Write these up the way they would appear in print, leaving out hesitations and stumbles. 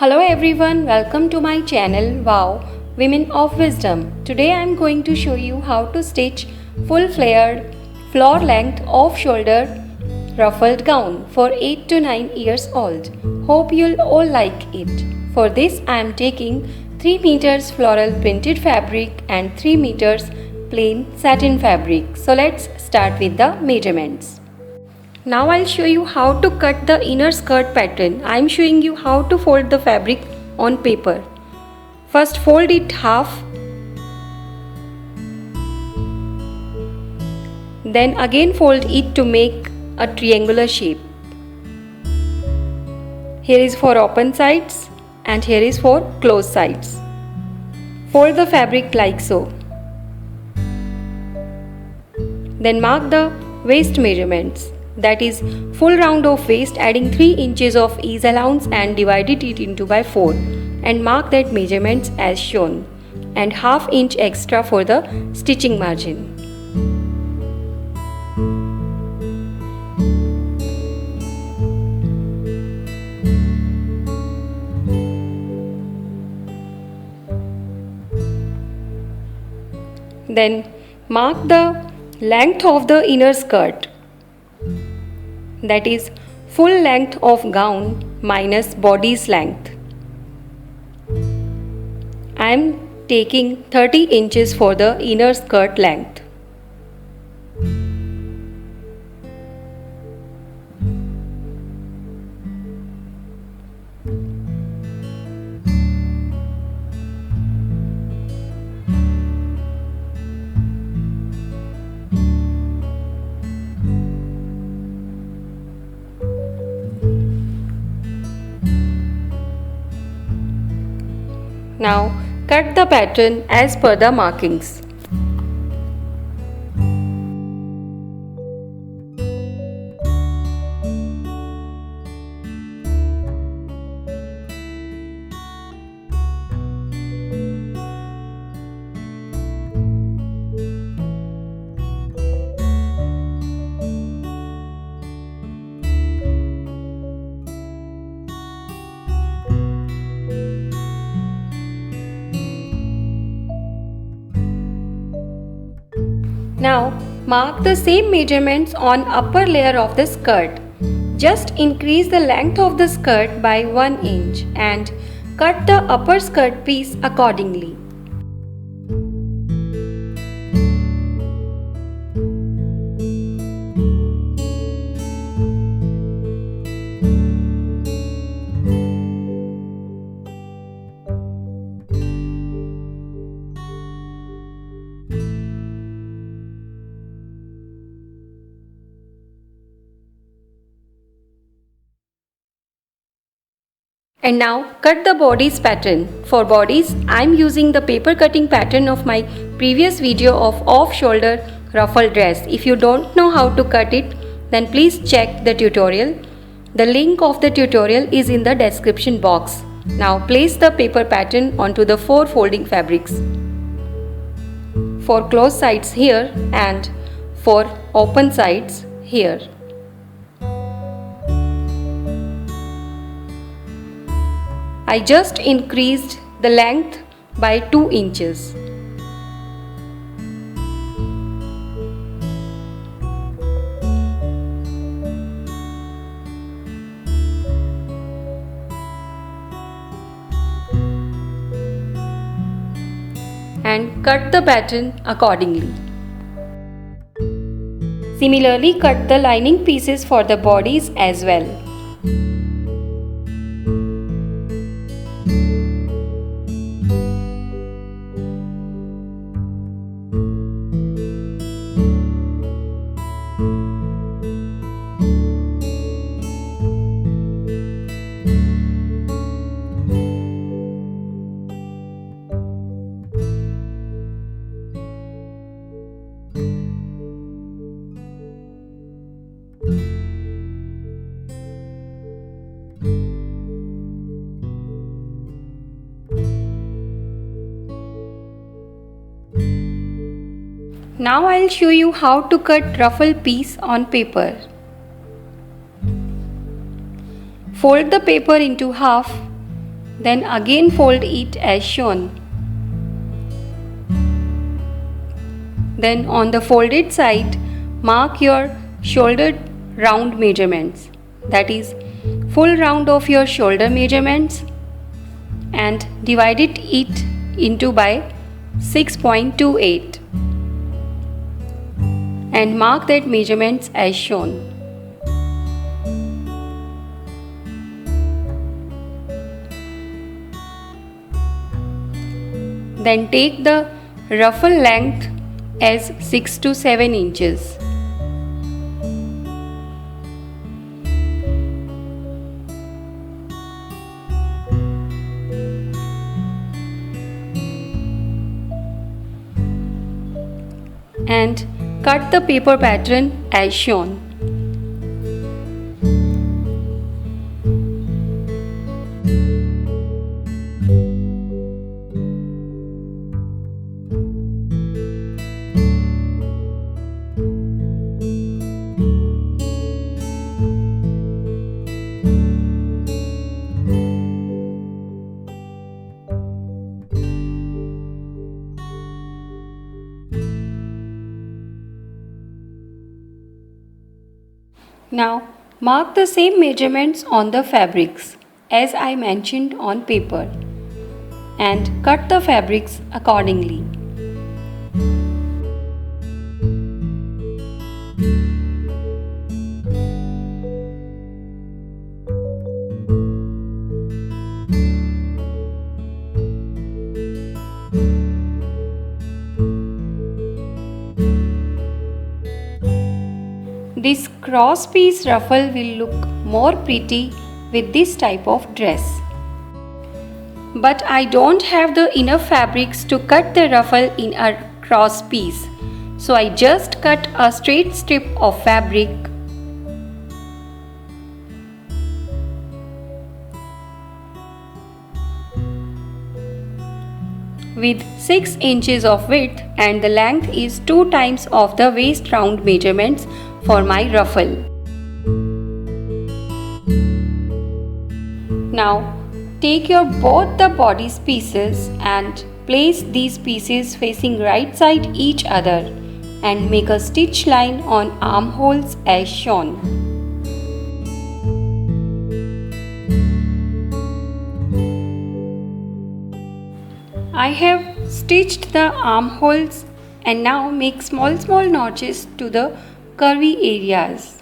Hello everyone, welcome to my channel Wow Women of Wisdom. Today I am going to show you how to stitch full flared floor length off shoulder ruffled gown for 8 to 9 years old. Hope you'll all like it. For this I am taking 3 meters floral printed fabric and 3 meters plain satin fabric. So let's start with the measurements. Now I'll show you how to cut the inner skirt pattern. I'm showing you how to fold the fabric on paper. First fold it half. Then again fold it to make a triangular shape. Here is for open sides and here is for closed sides. Fold the fabric like so. Then mark the waist measurements. That is full round of waist, adding 3 inches of ease allowance and divided it into by 4 and mark that measurements as shown and ½ inch extra for the stitching margin. Then mark the length of the inner skirt. That is full length of gown minus bodice length. I am taking 30 inches for the inner skirt length. Now cut the pattern as per the markings. Now mark the same measurements on upper layer of the skirt. Just increase the length of the skirt by 1 inch and cut the upper skirt piece accordingly. And now cut the bodice pattern. For bodice, I am using the paper cutting pattern of my previous video of off shoulder ruffled dress. If you don't know how to cut it, then please check the tutorial. The link of the tutorial is in the description box. Now place the paper pattern onto the 4 folding fabrics. For closed sides here and for open sides here. I just increased the length by 2 inches. And cut the pattern accordingly. Similarly, cut the lining pieces for the bodies as well. Now I'll show you how to cut ruffle piece on paper. Fold the paper into half Then again fold it as shown. Then on the folded side, mark your shoulder round measurements, that is full round of your shoulder measurements, and divide it into by 6.28 and mark that measurements as shown. Then take the ruffle length as 6 to 7 inches. And cut the paper pattern as shown. Now mark the same measurements on the fabrics as I mentioned on paper and cut the fabrics accordingly. This cross piece ruffle will look more pretty with this type of dress. But I don't have the enough fabrics to cut the ruffle in a cross piece, so I just cut a straight strip of fabric with 6 inches of width, and the length is 2 times of the waist round measurements for my ruffle. Now take your both the bodice pieces and place these pieces facing right side each other and make a stitch line on armholes as shown. I have stitched the armholes and now make small notches to the curvy areas.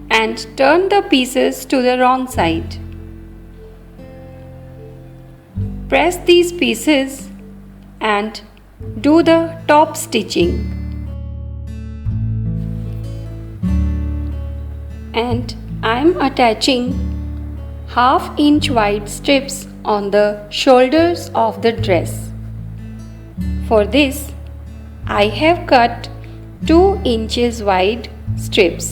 And turn the pieces to the wrong side. Press these pieces and do the top stitching. And I am attaching 1/2 inch wide strips on the shoulders of the dress. For this, I have cut 2 inches wide strips.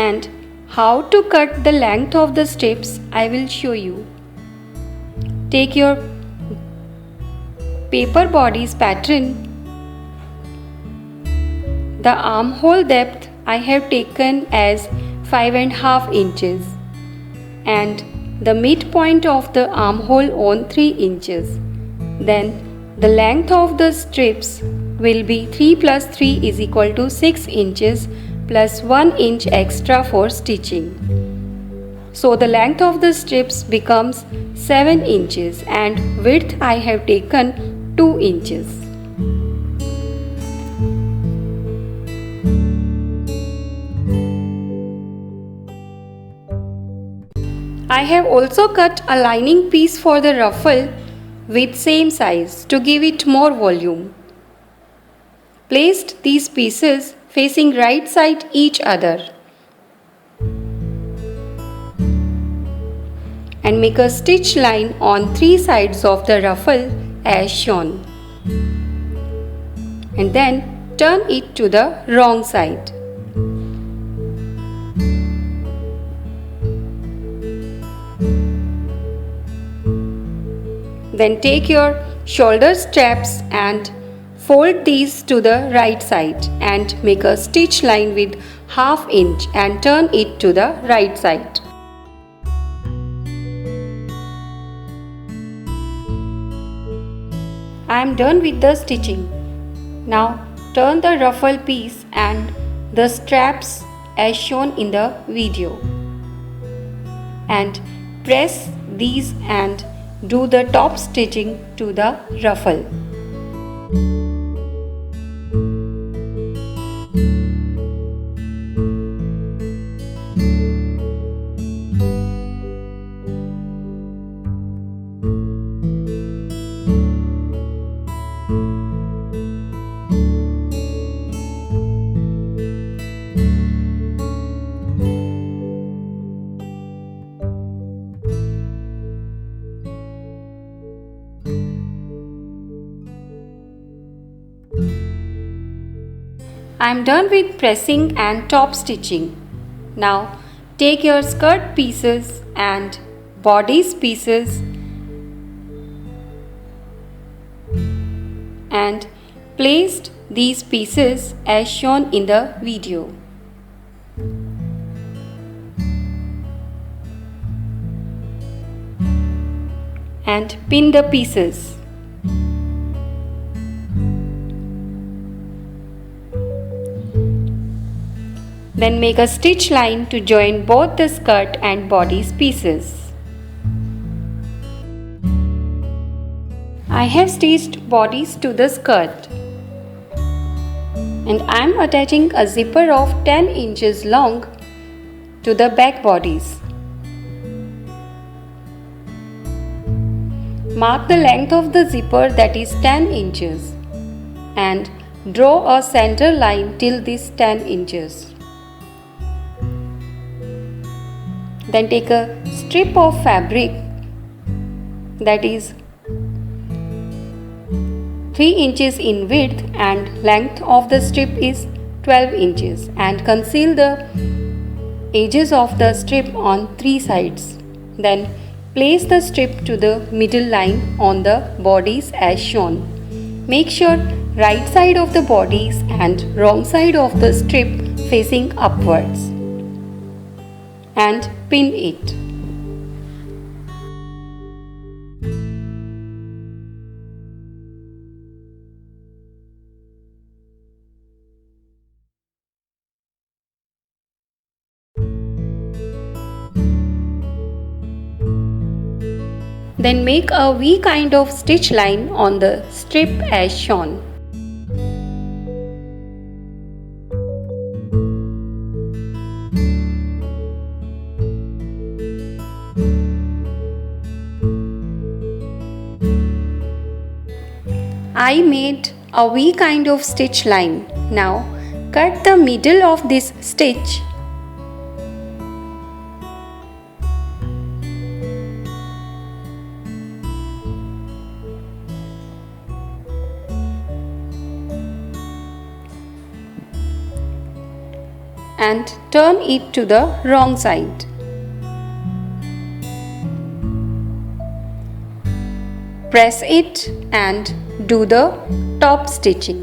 And how to cut the length of the strips I will show you. Take your paper bodice pattern. The armhole depth I have taken as 5.5 inches and the midpoint of the armhole on 3 inches. Then the length of the strips will be 3 plus 3 is equal to 6 inches plus 1 inch extra for stitching. So the length of the strips becomes 7 inches and width I have taken 2 inches. I have also cut a lining piece for the ruffle with same size to give it more volume. Placed these pieces facing right side each other and make a stitch line on 3 sides of the ruffle as shown, and then turn it to the wrong side. Then take your shoulder straps and fold these to the right side and make a stitch line with 1/2 inch and turn it to the right side. I am done with the stitching. Now turn the ruffle piece and the straps as shown in the video and press these and do the top stitching to the ruffle. I am done with pressing and top stitching. Now take your skirt pieces and bodice pieces and place these pieces as shown in the video. And pin the pieces. Then make a stitch line to join both the skirt and bodice pieces. I have stitched bodice to the skirt and I am attaching a zipper of 10 inches long to the back bodice. Mark the length of the zipper, that is 10 inches, and draw a center line till this 10 inches. Then take a strip of fabric that is 3 inches in width and length of the strip is 12 inches and conceal the edges of the strip on 3 sides. Then place the strip to the middle line on the bodice as shown. Make sure right side of the bodice and wrong side of the strip facing upwards and pin it. Then make a V kind of stitch line on the strip as shown. I made a V kind of stitch line. Now cut the middle of this stitch and turn it to the wrong side. Press it and do the top stitching.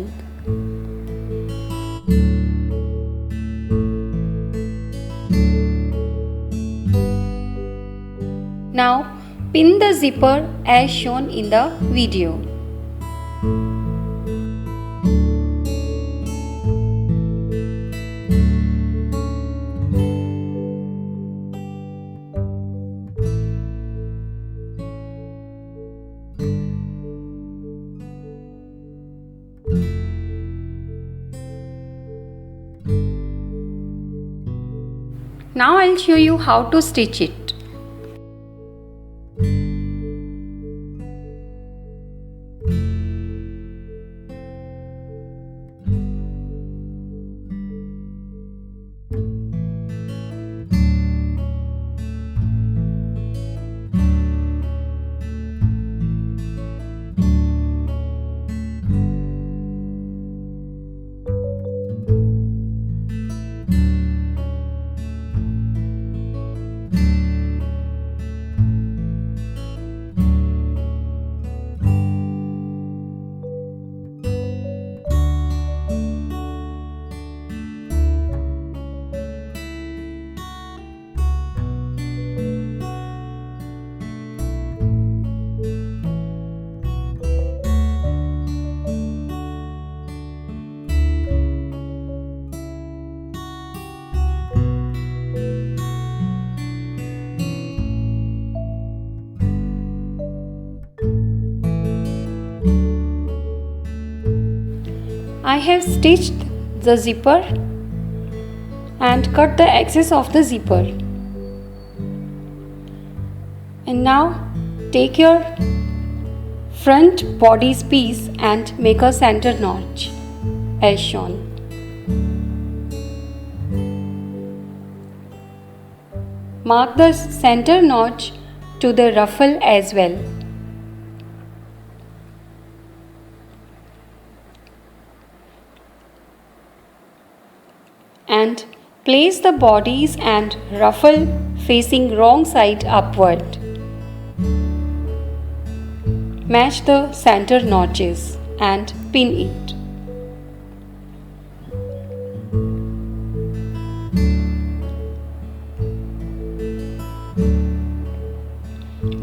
Now pin the zipper as shown in the video. Now I'll show you how to stitch it. I have stitched the zipper and cut the excess of the zipper. And now take your front bodice piece and make a center notch as shown. Mark the center notch to the ruffle as well. And place the bodice and ruffle facing wrong side upward. Match the center notches and pin it.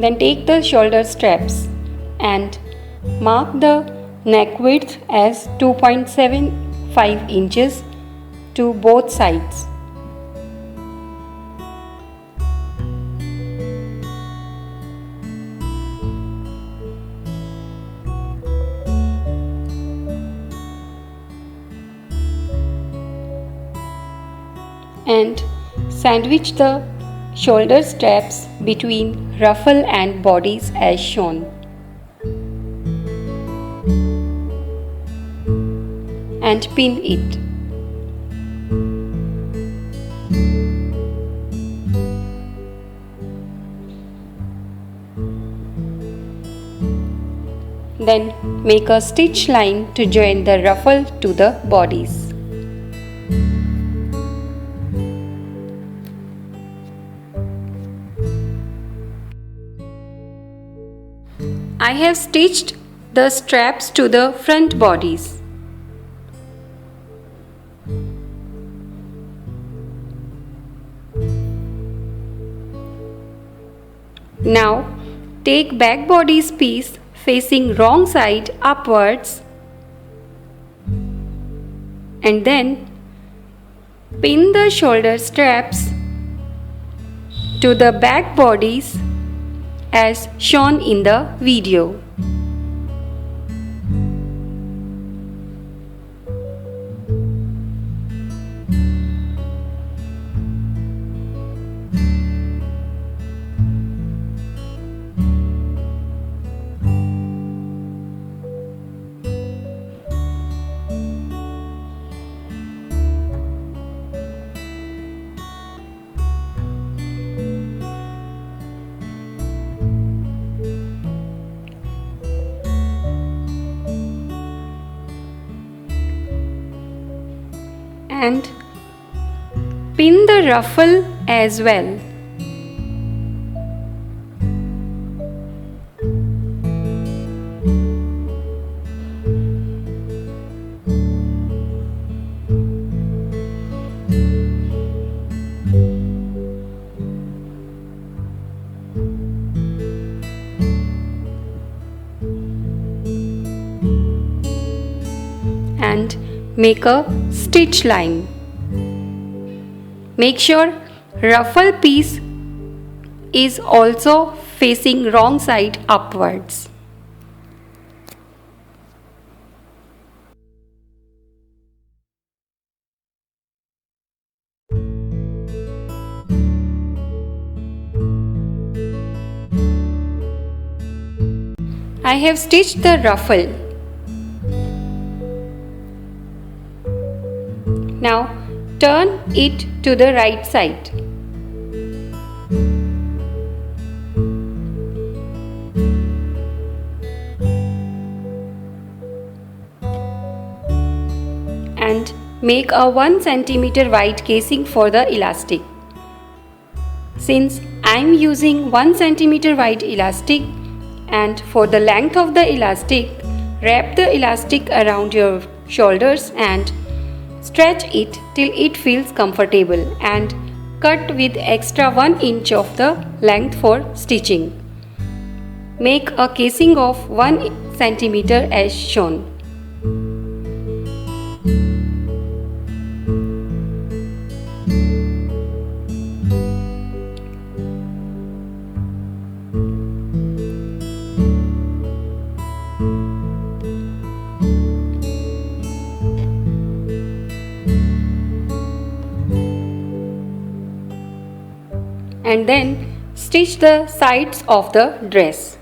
Then take the shoulder straps and mark the neck width as 2.75 inches to both sides. And sandwich the shoulder straps between ruffle and bodice as shown. And pin it. Then make a stitch line to join the ruffle to the bodice. I have stitched the straps to the front bodice. Now take back bodice piece facing wrong side upwards and then pin the shoulder straps to the back bodice as shown in the video. And pin the ruffle as well. And make a stitch line. Make sure ruffle piece is also facing wrong side upwards. I have stitched the ruffle. Now turn it to the right side. And make a 1 cm wide casing for the elastic. Since I am using 1 cm wide elastic, and for the length of the elastic, wrap the elastic around your shoulders and stretch it till it feels comfortable and cut with extra 1 inch of the length for stitching. Make a casing of 1 cm as shown. and then stitch the sides of the dress.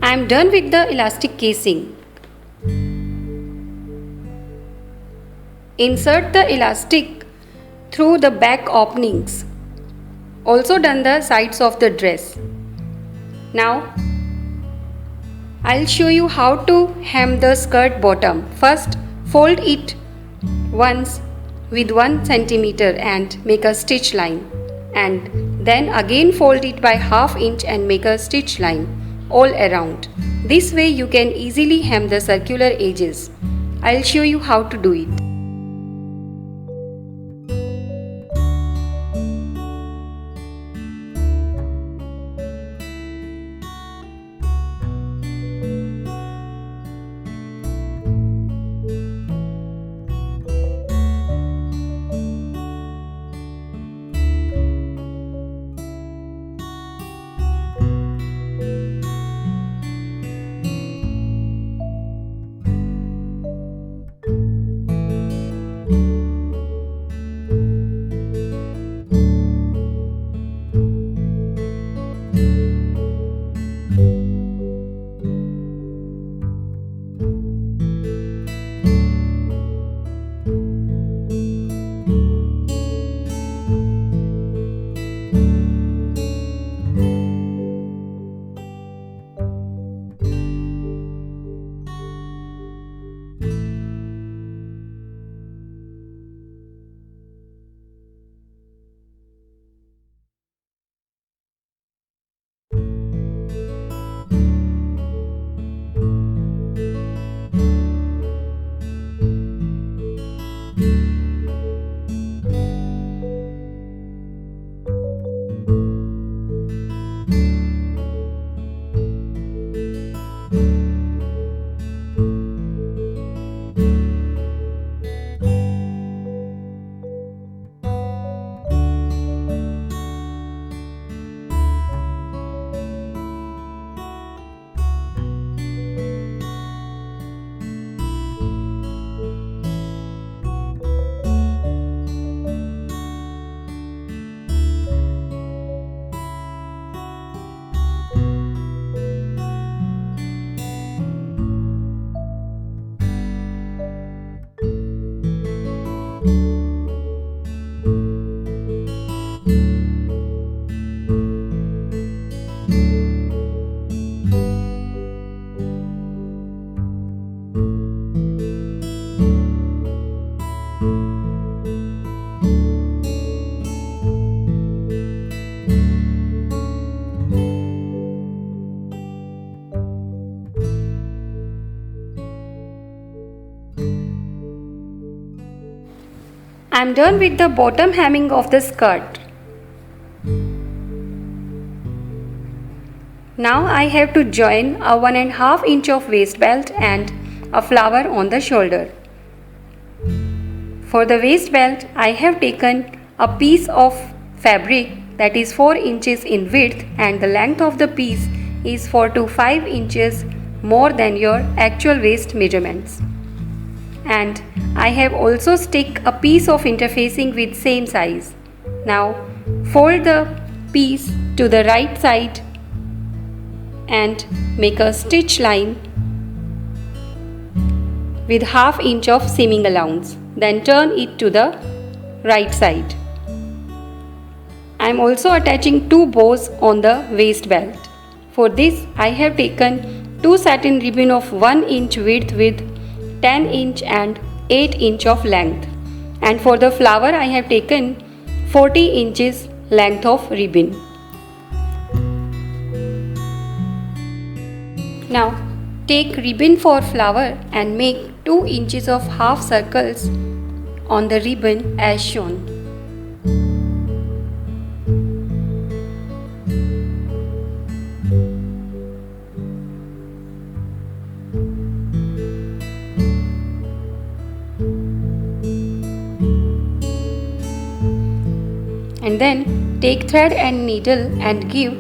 I am done with the elastic casing. Insert the elastic through the back openings. Also done the sides of the dress. Now I'll show you how to hem the skirt bottom. First, fold it once with 1 centimeter and make a stitch line, and then again fold it by ½ inch and make a stitch line all around. This way you can easily hem the circular edges. I'll show you how to do it. I am done with the bottom hemming of the skirt. Now I have to join a 1½ inch of waist belt and a flower on the shoulder. For the waist belt, I have taken a piece of fabric that is 4 inches in width, and the length of the piece is 4 to 5 inches more than your actual waist measurements. And I have also stick a piece of interfacing with same size. Now fold the piece to the right side and make a stitch line with ½ inch of seaming allowance. Then turn it to the right side. I am also attaching 2 bows on the waist belt. For this, I have taken 2 satin ribbon of 1 inch width with 10 inch and 8 inch of length. And for the flower, I have taken 40 inches length of ribbon. Now take ribbon for flower and make 2 inches of half circles on the ribbon as shown. And then take thread and needle and give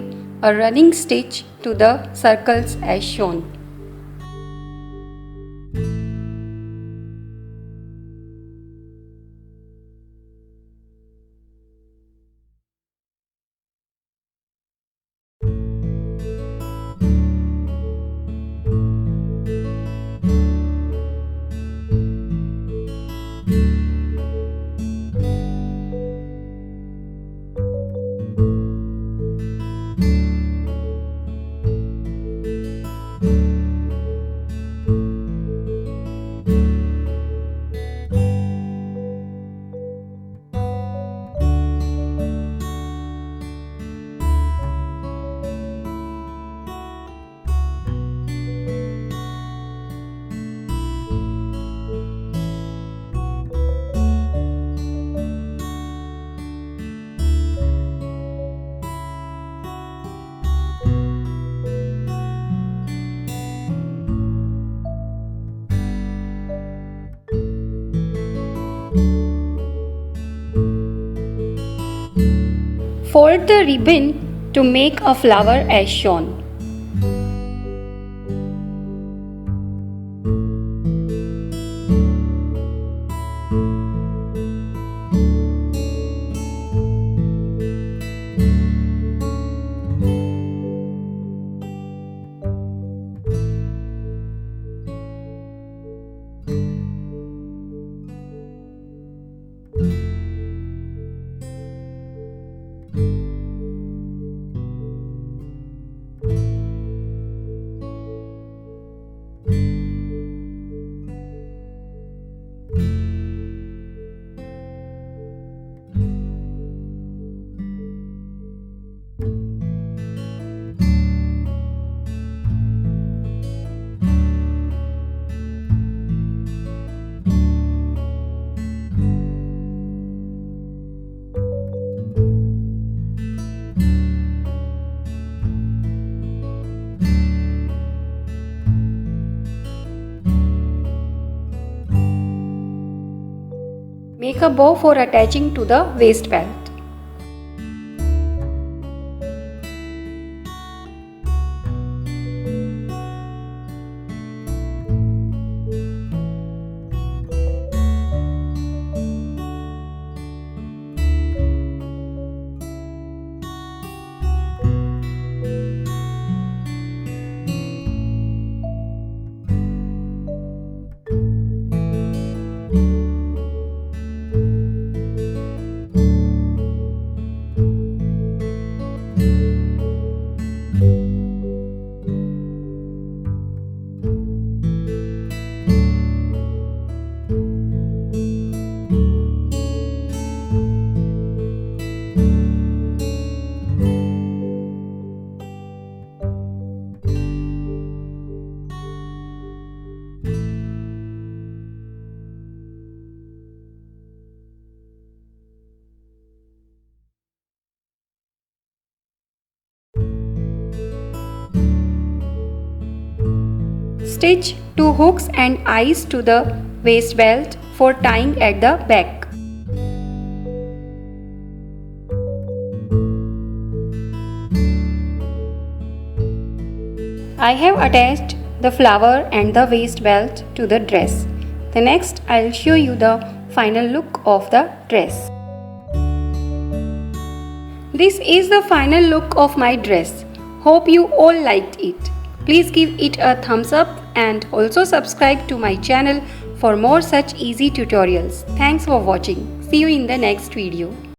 a running stitch to the circles as shown. Fold the ribbon to make a flower as shown. Make a bow for attaching to the waist belt. Stitch 2 hooks and eyes to the waist belt for tying at the back. I have attached the flower and the waist belt to the dress. The next I'll show you the final look of the dress. This is the final look of my dress. Hope you all liked it. Please give it a thumbs up and also subscribe to my channel for more such easy tutorials. Thanks for watching. See you in the next video.